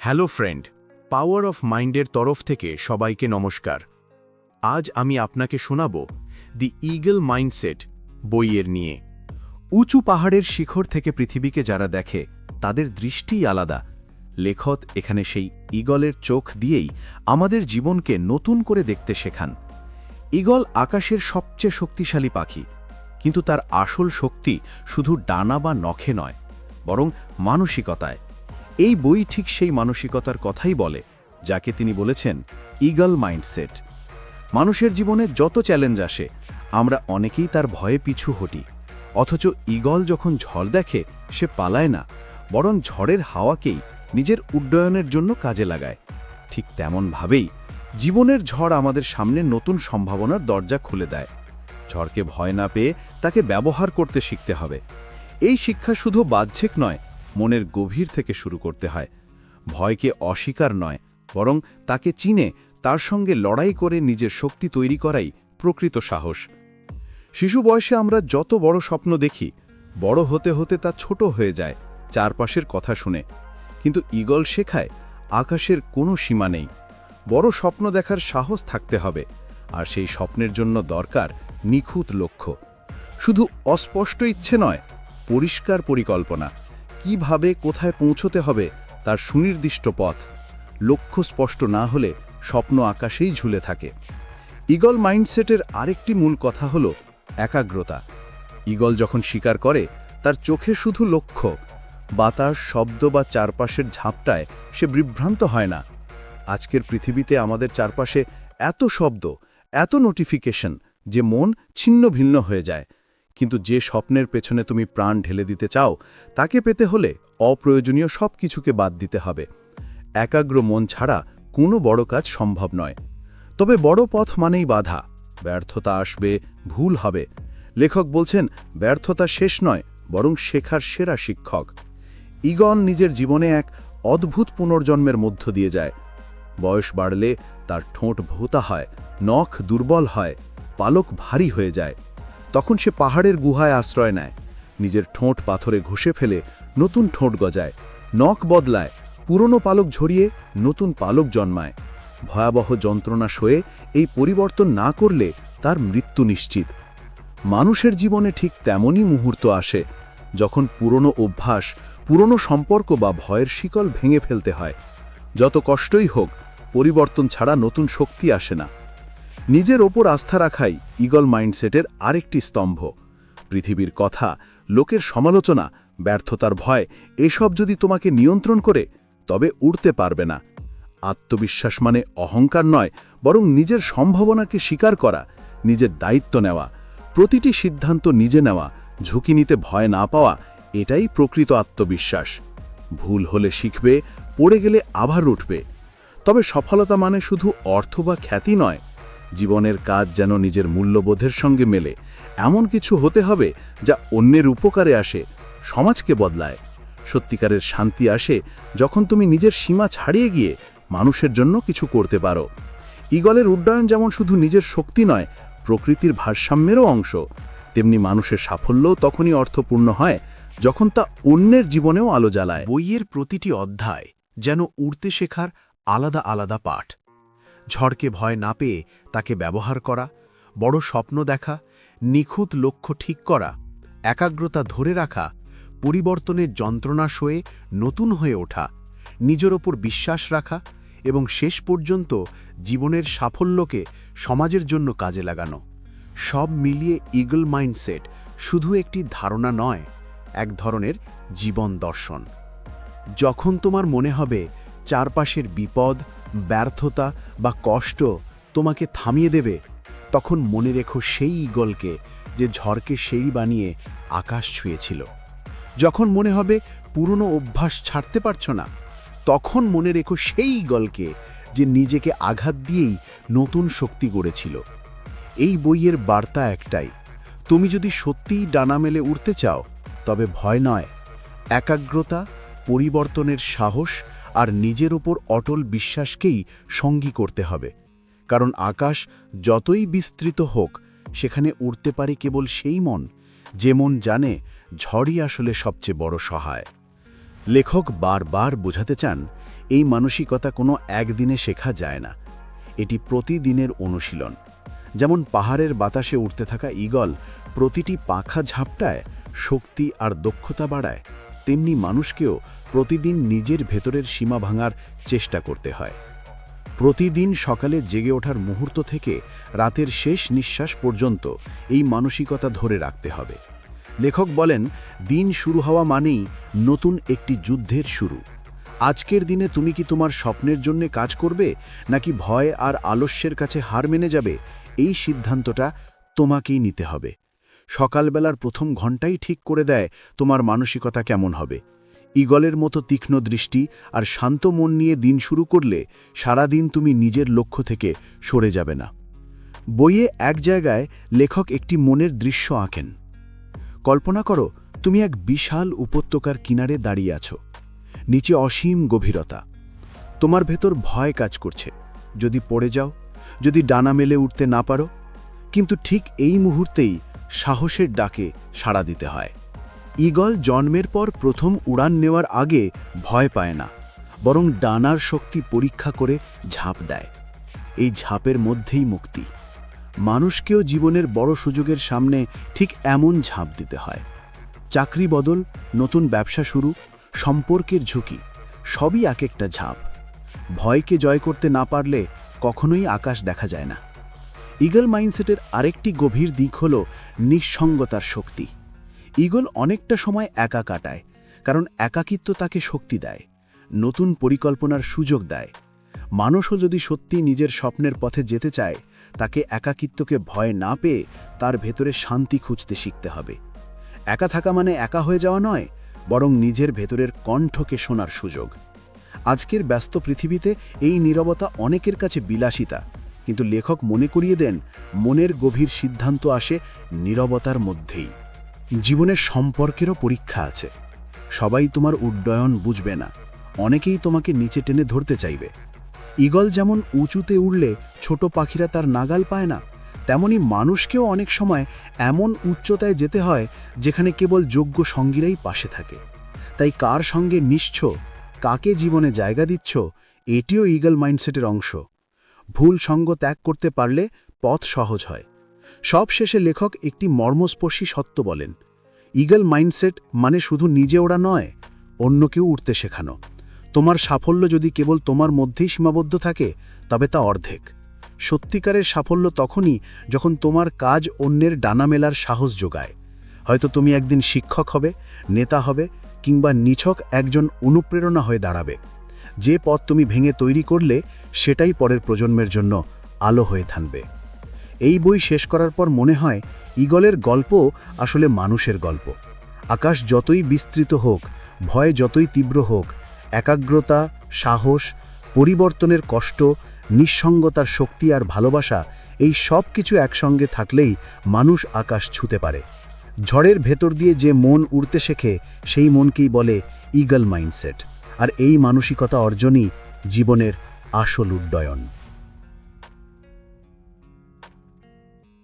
Hello friend, power of মাইন্ডের তরফ থেকে সবাইকে নমস্কার। আজ আমি আপনাকে শোনাব দি ইগল মাইন্ডসেট বইয়ের নিয়ে। উঁচু পাহাড়ের শিখর থেকে পৃথিবীকে যারা দেখে তাদের দৃষ্টিই আলাদা। লেখক এখানে সেই ঈগলের চোখ দিয়েই আমাদের জীবনকে নতুন করে দেখতে শেখান। ঈগল আকাশের সবচেয়ে শক্তিশালী পাখি, কিন্তু তার আসল শক্তি শুধু ডানা বা নখে নয়, বরং মানসিকতায়। এই বই ঠিক সেই মানসিকতার কথাই বলে, যাকে তিনি বলেছেন ঈগল মাইন্ডসেট। মানুষের জীবনে যত চ্যালেঞ্জ আসে, আমরা অনেকেই তার ভয়ে পিছু হটি। অথচ ঈগল যখন ঝড় দেখে, সে পালায় না, বরং ঝড়ের হাওয়াকেই নিজের উড্ডয়নের জন্য কাজে লাগায়। ঠিক তেমনভাবেই জীবনের ঝড় আমাদের সামনে নতুন সম্ভাবনার দরজা খুলে দেয়। ঝড়কে ভয় না পেয়ে তাকে ব্যবহার করতে শিখতে হবে। এই শিক্ষা শুধু বাহ্যিক নয়, মনের গভীর থেকে শুরু করতে হয়। ভয়কে অস্বীকার নয়, বরং তাকে চিনে তার সঙ্গে লড়াই করে নিজের শক্তি তৈরি করাই প্রকৃত সাহস। শিশু বয়সে আমরা যত বড় স্বপ্ন দেখি, বড় হতে হতে তা ছোট হয়ে যায় চারপাশের কথা শুনে। কিন্তু ঈগল শেখায় আকাশের কোনো সীমা নেই। বড় স্বপ্ন দেখার সাহস থাকতে হবে, আর সেই স্বপ্নের জন্য দরকার নিখুঁত লক্ষ্য। শুধু অস্পষ্ট ইচ্ছে নয়, পরিষ্কার পরিকল্পনা। কিভাবে কোথায় পৌঁছতে হবে তার সুনির্দিষ্ট পথ। লক্ষ্য স্পষ্ট না হলে স্বপ্ন আকাশেই ঝুলে থাকে। ঈগল মাইন্ডসেটের আরেকটি মূল কথা হল একাগ্রতা। ঈগল যখন শিকার করে, তার চোখে শুধু লক্ষ্য। বাতাস, শব্দ বা চারপাশের ঝাপটায় সে বিভ্রান্ত হয় না। আজকের পৃথিবীতে আমাদের চারপাশে এত শব্দ, এত নোটিফিকেশন যে মন ছিন্ন ভিন্ন হয়ে যায়। কিন্তু যে স্বপ্নের পেছনে তুমি প্রাণ ঢেলে দিতে চাও, তাকে পেতে হলে অপ্রয়োজনীয় সব কিছুকে বাদ দিতে হবে। একাগ্র মন ছাড়া কোনো বড় কাজ সম্ভব নয়। তবে বড় পথ মানেই বাধা। ব্যর্থতা আসবে, ভুল হবে। লেখক বলছেন, ব্যর্থতা শেষ নয়, বরং শেখার সেরা শিক্ষক। ঈগল নিজের জীবনে এক অদ্ভুত পুনর্জন্মের মধ্য দিয়ে যায়। বয়স বাড়লে তার ঠোঁট ভোঁতা হয়, নখ দুর্বল হয়, পালক ভারী হয়ে যায়। তখন সে পাহাড়ের গুহায় আশ্রয় নেয়। নিজের ঠোঁট পাথরে ঘষে ফেলে নতুন ঠোঁট গজায়, নখ বদলায়, পুরনো পালক ঝরিয়ে নতুন পালক জন্মায়। ভয়াবহ যন্ত্রণা সয়ে এই পরিবর্তন না করলে তার মৃত্যু নিশ্চিত। মানুষের জীবনে ঠিক তেমনই মুহূর্ত আসে, যখন পুরনো অভ্যাস, পুরনো সম্পর্ক বা ভয়ের শিকল ভেঙে ফেলতে হয়। যত কষ্টই হোক, পরিবর্তন ছাড়া নতুন শক্তি আসে না। নিজের ওপর আস্থা রাখাই ঈগল মাইন্ডসেটের আরেকটি স্তম্ভ। পৃথিবীর কথা, লোকের সমালোচনা, ব্যর্থতার ভয়, এসব যদি তোমাকে নিয়ন্ত্রণ করে, তবে উড়তে পারবে না। আত্মবিশ্বাস মানে অহংকার নয়, বরং নিজের সম্ভাবনাকে স্বীকার করা, নিজের দায়িত্ব নেওয়া, প্রতিটি সিদ্ধান্ত নিজে নেওয়া, ঝুঁকি নিতে ভয় না পাওয়া, এটাই প্রকৃত আত্মবিশ্বাস। ভুল হলে শিখবে, পড়ে গেলে আবার উঠবে। তবে সফলতা মানে শুধু অর্থ বা খ্যাতি নয়। জীবনের কাজ যেন নিজের মূল্যবোধের সঙ্গে মেলে, এমন কিছু হতে হবে যা অন্যের উপকারে আসে, সমাজকে বদলায়। সত্যিকারের শান্তি আসে যখন তুমি নিজের সীমা ছাড়িয়ে গিয়ে মানুষের জন্য কিছু করতে পারো। ঈগলের উড্ডয়ন যেমন শুধু নিজের শক্তি নয়, প্রকৃতির ভারসাম্যেরও অংশ, তেমনি মানুষের সাফল্যও তখনই অর্থপূর্ণ হয় যখন তা অন্যের জীবনেও আলো জ্বালায়। বইয়ের প্রতিটি অধ্যায় যেন উড়তে শেখার আলাদা আলাদা পাঠ। ঝড়কে ভয় না পেয়ে তাকে ব্যবহার করা, বড় স্বপ্ন দেখা, নিখুঁত লক্ষ্য ঠিক করা, একাগ্রতা ধরে রাখা, পরিবর্তনের যন্ত্রণা সয়ে নতুন হয়ে ওঠা, নিজের ওপর বিশ্বাস রাখা এবং শেষ পর্যন্ত জীবনের সাফল্যকে সমাজের জন্য কাজে লাগানো। সব মিলিয়ে ঈগল মাইন্ডসেট শুধু একটি ধারণা নয়, এক ধরনের জীবন দর্শন। যখন তোমার মনে হবে চারপাশের বিপদ, ব্যর্থতা বা কষ্ট তোমাকে থামিয়ে দেবে, তখন মনে রেখো সেই ঈগলকে যে ঝড়কে সিঁড়ি বানিয়ে আকাশ ছুঁয়েছিল। যখন মনে হবে পুরনো অভ্যাস ছাড়তে পারছো না, তখন মনে রেখো সেই ঈগলকে যে নিজেকে আঘাত দিয়েই নতুন শক্তি গড়েছিল। এই বইয়ের বার্তা একটাই, তুমি যদি সত্যিই ডানা মেলে উড়তে চাও, তবে ভয় নয়, একাগ্রতা, পরিবর্তনের সাহস আর নিজের ওপর অটল বিশ্বাসকেই সঙ্গী করতে হবে। কারণ আকাশ যতই বিস্তৃত হোক, সেখানে উড়তে পারে কেবল সেই মন, যে মন জানে ঝড়ই আসলে সবচেয়ে বড় সহায়। লেখক বারবার বোঝাতে চান, এই মানসিকতা কোনো একদিনে শেখা যায় না, এটি প্রতিদিনের অনুশীলন। যেমন পাহাড়ের বাতাসে উঠতে থাকা ঈগল প্রতিটি পাখা ঝাপটায় শক্তি আর দক্ষতা বাড়ায়, তেমনি মানুষকেও প্রতিদিন নিজের ভেতরের সীমা ভাঙার চেষ্টা করতে হয়। প্রতিদিন সকালে জেগে ওঠার মুহূর্ত থেকে রাতের শেষ নিঃশ্বাস পর্যন্ত এই মানসিকতা ধরে রাখতে হবে। লেখক বলেন, দিন শুরু হওয়া মানেই নতুন একটি যুদ্ধের শুরু। আজকের দিনে তুমি কি তোমার স্বপ্নের জন্য কাজ করবে, নাকি ভয় আর আলস্যের কাছে হার মেনে যাবে, এই সিদ্ধান্তটা তোমাকেই নিতে হবে। সকালবেলার প্রথম ঘন্টাই ঠিক করে দেয় তোমার মানসিকতা কেমন হবে। ঈগলের মতো তীক্ষ্ণ দৃষ্টি আর শান্ত মন নিয়ে দিন শুরু করলে সারাদিন তুমি নিজের লক্ষ্য থেকে সরে যাবে না। বইয়ে এক জায়গায় লেখক একটি মনের দৃশ্য আঁকেন। কল্পনা করো, তুমি এক বিশাল উপত্যকার কিনারে দাঁড়িয়ে আছো। নিচে অসীম গভীরতা। তোমার ভেতর ভয় কাজ করছে, যদি পড়ে যাও, যদি ডানা মেলে উঠতে না পারো। কিন্তু ঠিক এই মুহূর্তেই সাহসের ডাকে সাড়া দিতে হয়। ঈগল জন্মের পর প্রথম উড়ান নেওয়ার আগে ভয় পায় না, বরং ডানার শক্তি পরীক্ষা করে ঝাঁপ দেয়। এই ঝাঁপের মধ্যেই মুক্তি। মানুষকেও জীবনের বড় সুযোগের সামনে ঠিক এমন ঝাঁপ দিতে হয়। চাকরি বদল, নতুন ব্যবসা শুরু, সম্পর্কের ঝুঁকি, সবই এক একটা ঝাঁপ। ভয়কে জয় করতে না পারলে কখনোই আকাশ দেখা যায় না। ঈগল মাইন্ডসেটের আরেকটি গভীর দিক হল নিঃসঙ্গতার শক্তি। ঈগল অনেকটা সময় একা কাটায়, কারণ একাকিত্ব তাকে শক্তি দেয়, নতুন পরিকল্পনার সুযোগ দেয়। মানুষও যদি সত্যি নিজের স্বপ্নের পথে যেতে চায়, তাকে একাকিত্বকে ভয় না পেয়ে তার ভেতরে শান্তি খুঁজতে শিখতে হবে। একা থাকা মানে একা হয়ে যাওয়া নয়, বরং নিজের ভেতরের কণ্ঠকে শোনার সুযোগ। আজকের ব্যস্ত পৃথিবীতে এই নীরবতা অনেকের কাছে বিলাসিতা, কিন্তু লেখক মনে করিয়ে দেন, মনের গভীর সিদ্ধান্ত আসে নীরবতার মধ্যেই। জীবনের সম্পর্কেরও পরীক্ষা আছে। সবাই তোমার উড্ডয়ন বুঝবে না, অনেকেই তোমাকে নিচে টেনে ধরতে চাইবে। ঈগল যেমন উঁচুতে উড়লে ছোট পাখিরা তার নাগাল পায় না, তেমনি মানুষকেও অনেক সময় এমন উচ্চতায় যেতে হয় যেখানে কেবল যোগ্য সঙ্গীরাই পাশে থাকে। তাই কার সঙ্গে নিশ্চ, কাকে জীবনে জায়গা দিচ্ছ, এটিও ঈগল মাইন্ডসেটের অংশ। ভুল সঙ্গ ত্যাগ করতে পারলে পথ সহজ হয়। সবশেষে লেখক একটি মর্মস্পর্শী সত্য বলেন, ঈগল মাইন্ডসেট মানে শুধু নিজে ওড়া নয়, অন্যকেও উঠতে শেখানো। তোমার সাফল্য যদি কেবল তোমার মধ্যেই সীমাবদ্ধ থাকে, তবে তা অর্ধেক। সত্যিকারের সাফল্য তখনই যখন তোমার কাজ অন্যের ডানা মেলার সাহস যোগায়। হয়তো তুমি একদিন শিক্ষক হবে, নেতা হবে, কিংবা নিছক একজন অনুপ্রেরণা হয়ে দাঁড়াবে। যে পথ তুমি ভেঙে তৈরি করলে, সেটাই পরের প্রজন্মের জন্য আলো হয়ে থাকবে। এই বই শেষ করার পর মনে হয়, ঈগলের গল্প আসলে মানুষের গল্প। আকাশ যতই বিস্তৃত হোক, ভয় যতই তীব্র হোক, একাগ্রতা, সাহস, পরিবর্তনের কষ্ট, নিঃসঙ্গতার শক্তি আর ভালোবাসা, এই সব কিছু একসঙ্গে থাকলেই মানুষ আকাশ ছুঁতে পারে। ঝড়ের ভেতর দিয়ে যে মন উড়তে শেখে, সেই মনকেই বলে ঈগল মাইন্ডসেট। আর এই মানসিকতা অর্জনই জীবনের আসল উড্ডয়ন।